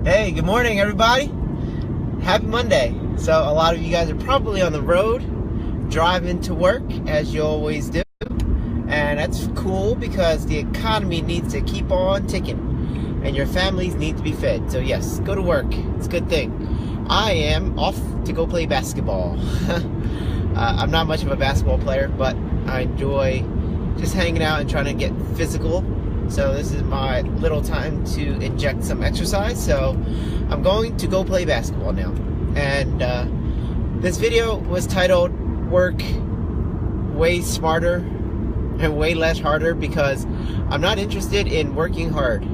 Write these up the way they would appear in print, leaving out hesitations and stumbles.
Hey, good morning, everybody. Happy Monday. So, a lot of you guys are probably on the road, driving to work, as you always do. And that's cool because the economy needs to keep on ticking, and your families need to be fed. So, yes, go to work. It's a good thing. I am off to go play basketball. I'm not much of a basketball player, but I enjoy just hanging out and trying to get physical. So this is my little time to inject some exercise. So I'm going to go play basketball now. And this video was titled Work Way Smarter and Way Less Harder, because I'm not interested in working hard.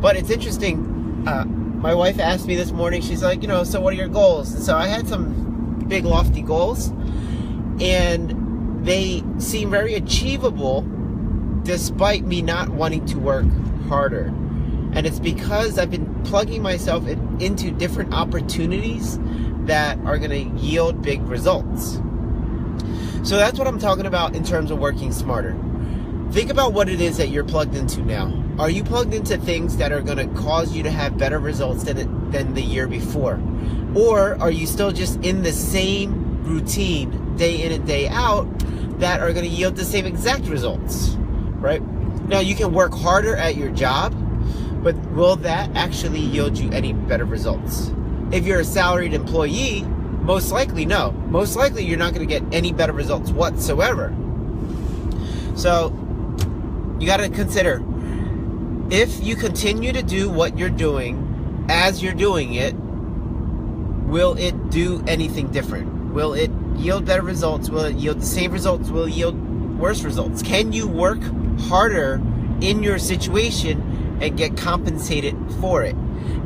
But it's interesting. My wife asked me this morning, she's like, so what are your goals? And so I had some big lofty goals, and they seem very achievable despite me not wanting to work harder. And it's because I've been plugging myself into different opportunities that are going to yield big results. So that's what I'm talking about in terms of working smarter. Think about what it is that you're plugged into now. Are you plugged into things that are going to cause you to have better results than the year before? Or are you still just in the same routine day in and day out that are going to yield the same exact results? Right? Now, you can work harder at your job, but will that actually yield you any better results? If you're a salaried employee, most likely no. Most likely you're not going to get any better results whatsoever. So you got to consider, if you continue to do what you're doing as you're doing it, will it do anything different? Will it yield better results? Will it yield the same results? Will it yield worse results? Can you work harder in your situation and get compensated for it?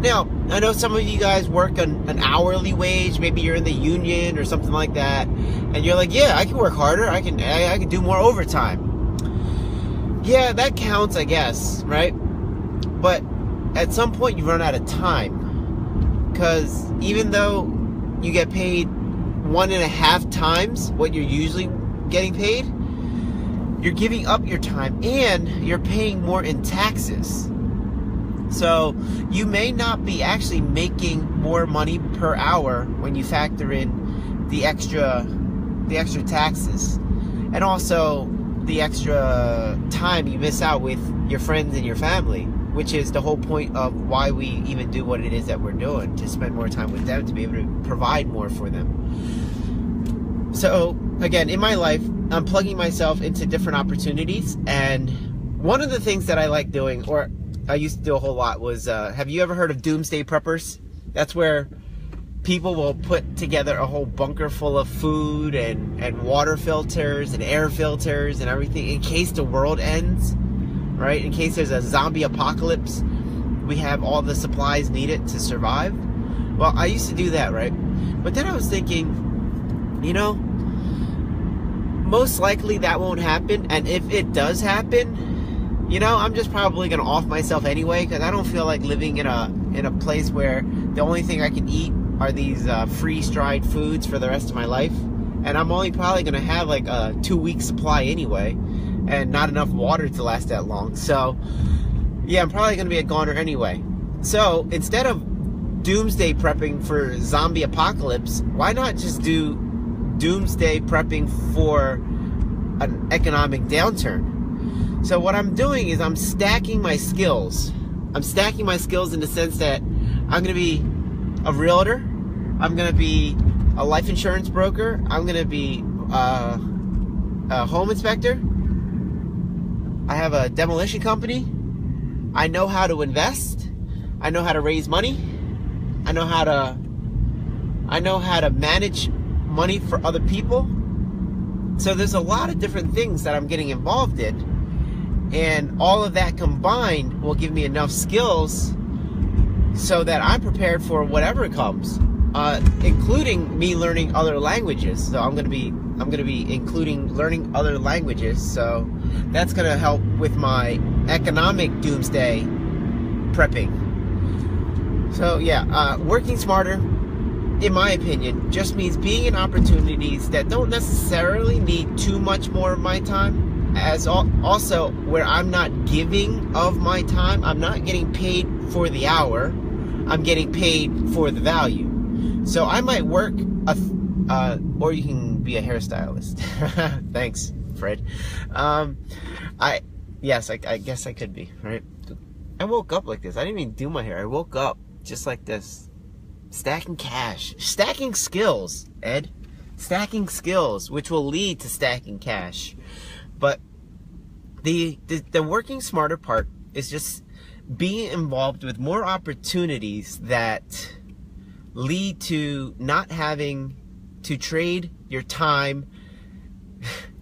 Now, I know some of you guys work on an hourly wage. Maybe you're in the union or something like that, and you're like, yeah, I can work harder. I can do more overtime. Yeah, that counts, I guess, right? But at some point you run out of time, because even though you get paid 1.5 times what you're usually getting paid, you're giving up your time and you're paying more in taxes. So you may not be actually making more money per hour when you factor in the extra taxes, and also the extra time you miss out with your friends and your family, which is the whole point of why we even do what it is that we're doing, to spend more time with them, to be able to provide more for them. So again, in my life, I'm plugging myself into different opportunities, and one of the things that I like doing, or I used to do a whole lot, was, have you ever heard of doomsday preppers? That's where people will put together a whole bunker full of food and water filters and air filters and everything in case the world ends, right? In case there's a zombie apocalypse, we have all the supplies needed to survive. Well, I used to do that, right? But then I was thinking, most likely that won't happen, and if it does happen, I'm just probably gonna off myself anyway, because I don't feel like living in a place where the only thing I can eat are these freeze-dried foods for the rest of my life, and I'm only probably gonna have like a 2-week supply anyway, and not enough water to last that long. So yeah, I'm probably gonna be a goner anyway. So instead of doomsday prepping for zombie apocalypse, why not just do doomsday prepping for an economic downturn? So what I'm doing is I'm stacking my skills. I'm stacking my skills in the sense that I'm going to be a realtor. I'm going to be a life insurance broker. I'm going to be a home inspector. I have a demolition company. I know how to invest. I know how to raise money. I know how to manage money for other people. So there's a lot of different things that I'm getting involved in, and all of that combined will give me enough skills so that I'm prepared for whatever comes, including me learning other languages. So I'm going to be including learning other languages. So that's going to help with my economic doomsday prepping. So yeah, working smarter, in my opinion, just means being in opportunities that don't necessarily need too much more of my time also where I'm not giving of my time. I'm not getting paid for the hour. I'm getting paid for the value. So I might work or you can be a hairstylist. Thanks, Fred. I guess I could be, right? I woke up like this. I didn't even do my hair. I woke up just like this. Stacking cash. Stacking skills, Ed. Stacking skills, which will lead to stacking cash. But the working smarter part is just being involved with more opportunities that lead to not having to trade your time.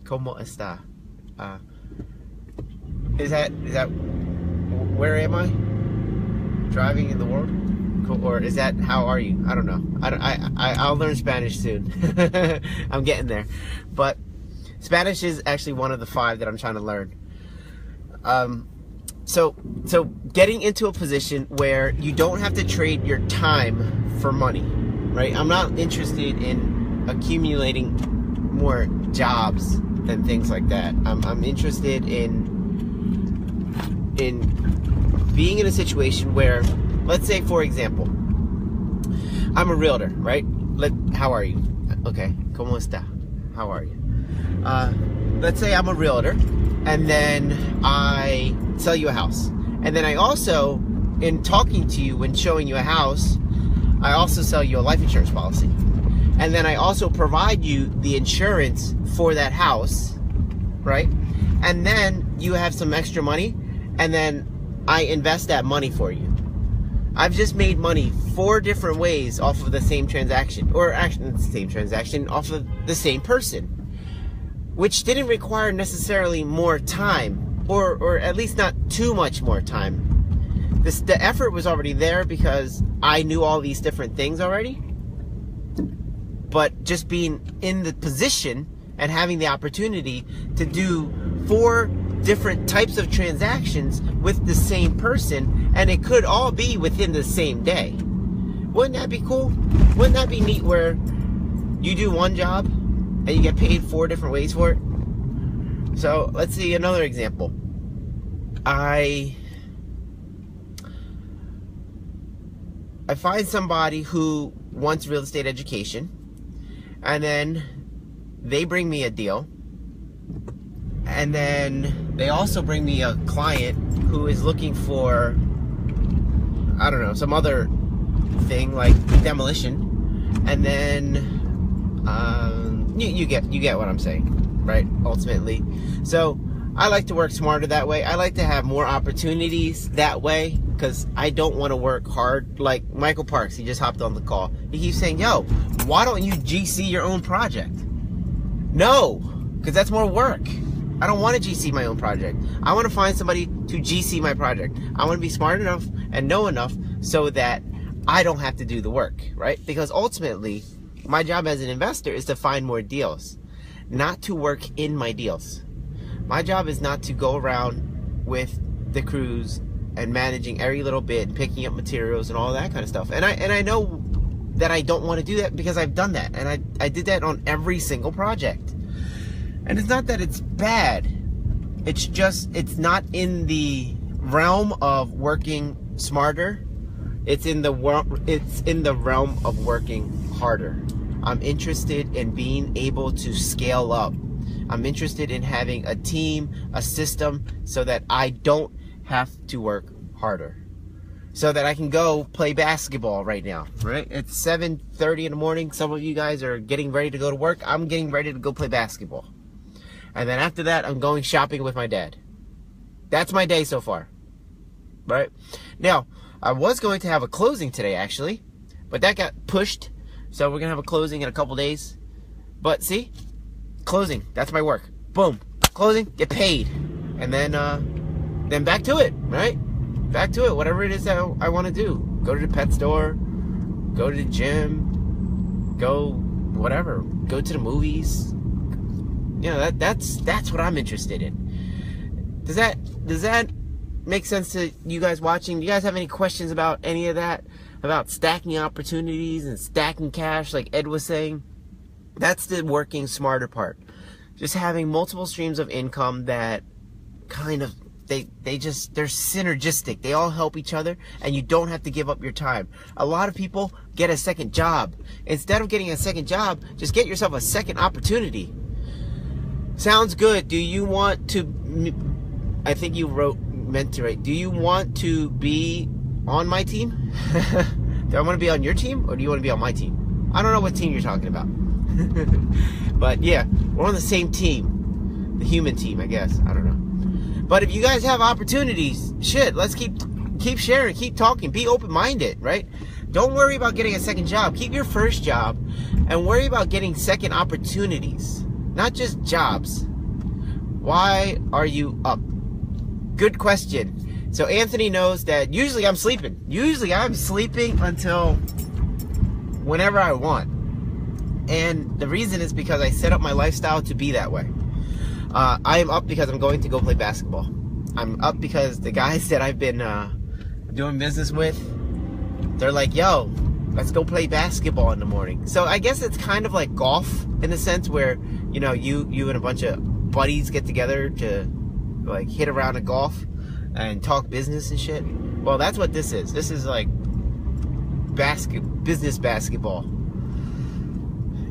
¿Cómo está? Is that where am I? Driving in the world? Or is that how are you? I don't know. I'll learn Spanish soon. I'm getting there. But Spanish is actually one of the 5 that I'm trying to learn. So getting into a position where you don't have to trade your time for money, right? I'm not interested in accumulating more jobs and things like that. I'm interested in being in a situation where, let's say, for example, I'm a realtor, right? How are you? Okay, ¿cómo está? How are you? Let's say I'm a realtor, and then I sell you a house. And then I also, in talking to you, when showing you a house, I also sell you a life insurance policy. And then I also provide you the insurance for that house, right? And then you have some extra money, and then I invest that money for you. I've just made money 4 different ways off of the same transaction, or actually the same transaction off of the same person, which didn't require necessarily more time, or at least not too much more time. The effort was already there because I knew all these different things already, but just being in the position and having the opportunity to do 4 different types of transactions with the same person, and it could all be within the same day. Wouldn't that be cool? Wouldn't that be neat, where you do one job and you get paid 4 different ways for it? So let's see another example. I find somebody who wants real estate education, and then they bring me a deal, and then they also bring me a client who is looking for, I don't know, some other thing like demolition, and then you get what I'm saying, right? Ultimately, so I like to work smarter that way. I like to have more opportunities that way, because I don't want to work hard. Like Michael Parks, he just hopped on the call. He keeps saying, yo, why don't you GC your own project? No, because that's more work. I don't want to GC my own project. I want to find somebody to GC my project. I want to be smart enough and know enough so that I don't have to do the work, right? Because ultimately, my job as an investor is to find more deals, not to work in my deals. My job is not to go around with the crews and managing every little bit, picking up materials and all that kind of stuff. And I know that I don't want to do that, because I've done that, and I did that on every single project. And it's not that it's bad. It's just, it's not in the realm of working smarter. It's in the realm of working harder. I'm interested in being able to scale up. I'm interested in having a team, a system, so that I don't have to work harder. So that I can go play basketball right now, right? It's 7:30 in the morning. Some of you guys are getting ready to go to work. I'm getting ready to go play basketball. And then after that, I'm going shopping with my dad. That's my day so far, right? Now, I was going to have a closing today, actually, but that got pushed. So we're going to have a closing in a couple days. But see, closing, that's my work. Boom, closing, get paid. And then back to it, right? Back to it, whatever it is that I want to do. Go to the pet store, go to the gym, go whatever, go to the movies. You know, that's what I'm interested in. Does that make sense to you guys watching? Do you guys have any questions about any of that? About stacking opportunities and stacking cash, like Ed was saying? That's the working smarter part. just having multiple streams of income that kind of, they're synergistic. They all help each other, and you don't have to give up your time. A lot of people get a second job. Instead of getting a second job, just get yourself a second opportunity. Sounds good. Do you want to, I think you meant to write, do you want to be on my team? Do I want to be on your team, or do you want to be on my team? I don't know what team you're talking about. But yeah, we're on the same team. The human team, I guess. I don't know. But if you guys have opportunities, shit, let's keep sharing, keep talking, be open-minded, right? Don't worry about getting a second job. Keep your first job and worry about getting second opportunities, not just jobs. Why are you up? Good question. So Anthony knows that usually I'm sleeping. Usually I'm sleeping until whenever I want. And the reason is because I set up my lifestyle to be that way. I am up because I'm going to go play basketball. I'm up because the guys that I've been doing business with, they're like, yo, let's go play basketball in the morning. So I guess it's kind of like golf in the sense where, you know, you and a bunch of buddies get together to like hit around a golf and talk business and shit. Well, that's what this is. This is like business basketball.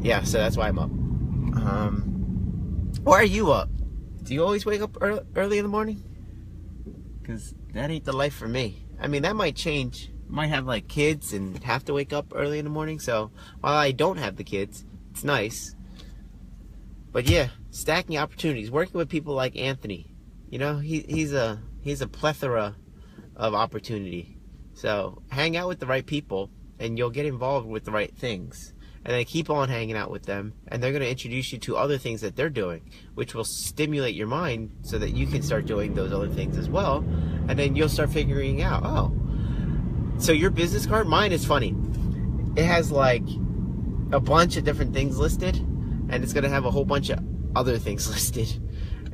Yeah, so that's why I'm up. Why are you up? Do you always wake up early in the morning? Because that ain't the life for me. I mean, that might change. Might have like kids and have to wake up early in the morning. So while I don't have the kids, it's nice. But yeah, stacking opportunities, working with people like Anthony. You know, he's a plethora of opportunity. So hang out with the right people, and you'll get involved with the right things. And then keep on hanging out with them, and they're going to introduce you to other things that they're doing, which will stimulate your mind so that you can start doing those other things as well. And then you'll start figuring out, oh, so your business card, mine is funny. It has like a bunch of different things listed, and it's going to have a whole bunch of other things listed.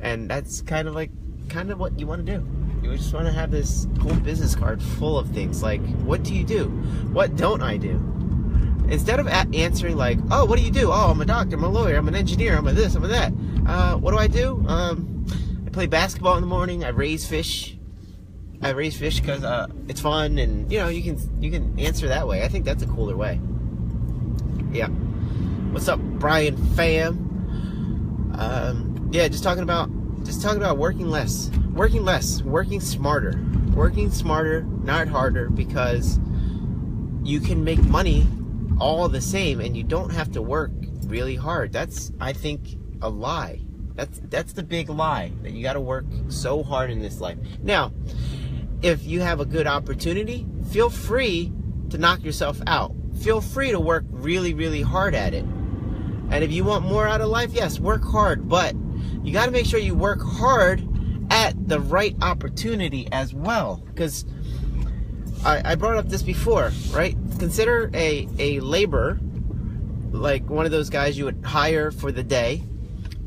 And that's kind of what you want to do. You just want to have this whole business card full of things like, what do you do? What don't I do? Instead of answering like, oh, what do you do? Oh, I'm a doctor, I'm a lawyer, I'm an engineer, I'm a this, I'm a that. What do I do? I play basketball in the morning. I raise fish. Because it's fun, and you know, you can answer that way. I think that's a cooler way. Yeah. What's up, Brian fam? Yeah, just talking about working less, working smarter, not harder, because you can make money all the same, and you don't have to work really hard. That's, I think, a lie. That's the big lie, that you got to work so hard in this life. Now, if you have a good opportunity, feel free to knock yourself out. Feel free to work really, really hard at it. And if you want more out of life, yes, work hard, but you got to make sure you work hard at the right opportunity as well. Because I brought up this before, right? Consider a laborer, like one of those guys you would hire for the day,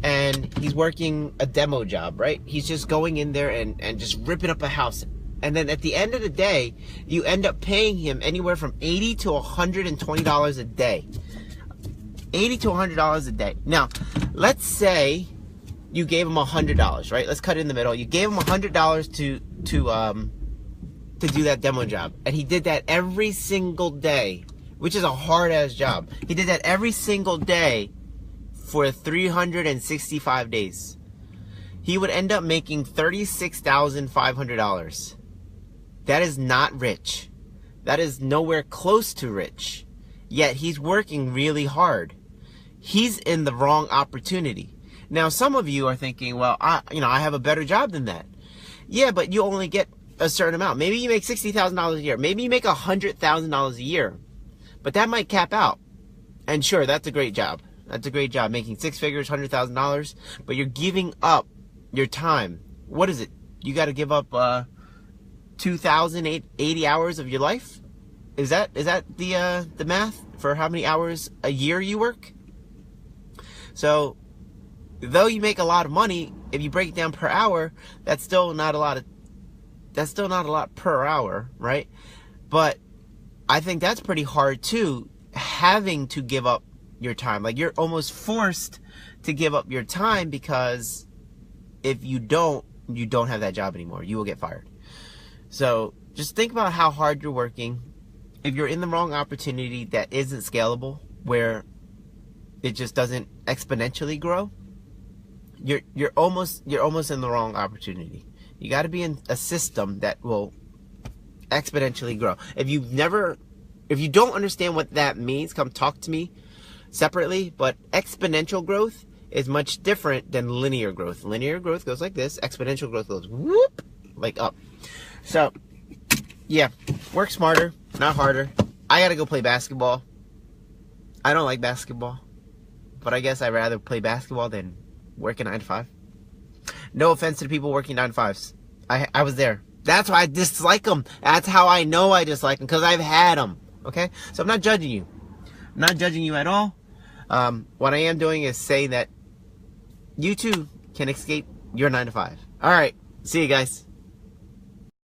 and he's working a demo job, right? He's just going in there and just ripping up a house. And then at the end of the day, you end up paying him anywhere from $80 to $120 a day. $80 to $100 a day. Now, let's say you gave him $100, right? Let's cut it in the middle. You gave him $100 to do that demo job, and he did that every single day, which is a hard-ass job. He did that every single day for 365 days. He would end up making $36,500. That is not rich. That is nowhere close to rich. Yet he's working really hard. He's in the wrong opportunity. Now, some of you are thinking, well, I have a better job than that. Yeah, but you only get a certain amount. Maybe you make $60,000 a year. Maybe you make $100,000 a year. But that might cap out. And sure, that's a great job. That's a great job, making six figures, $100,000. But you're giving up your time. What is it? You got to give up 2,080 hours of your life? Is that the math for how many hours a year you work? So, though you make a lot of money, if you break it down per hour, that's still not a lot per hour, right? But I think that's pretty hard too, having to give up your time. Like, you're almost forced to give up your time, because if you don't have that job anymore. You will get fired. So just think about how hard you're working. If you're in the wrong opportunity that isn't scalable, where it just doesn't exponentially grow, you're almost in the wrong opportunity. You got to be in a system that will exponentially grow. If you don't understand what that means, come talk to me separately. But exponential growth is much different than linear growth. Linear growth goes like this. Exponential growth goes whoop, like up. So yeah, work smarter, not harder. I gotta go play basketball. I don't like basketball, but I guess I'd rather play basketball than work a 9 to 5. No offense to the people working 9 to 5s. I was there. That's why I dislike them. That's how I know I dislike them, because I've had them. Okay? So I'm not judging you. I'm not judging you at all. What I am doing is saying that you too can escape your 9 to 5. All right. See you guys.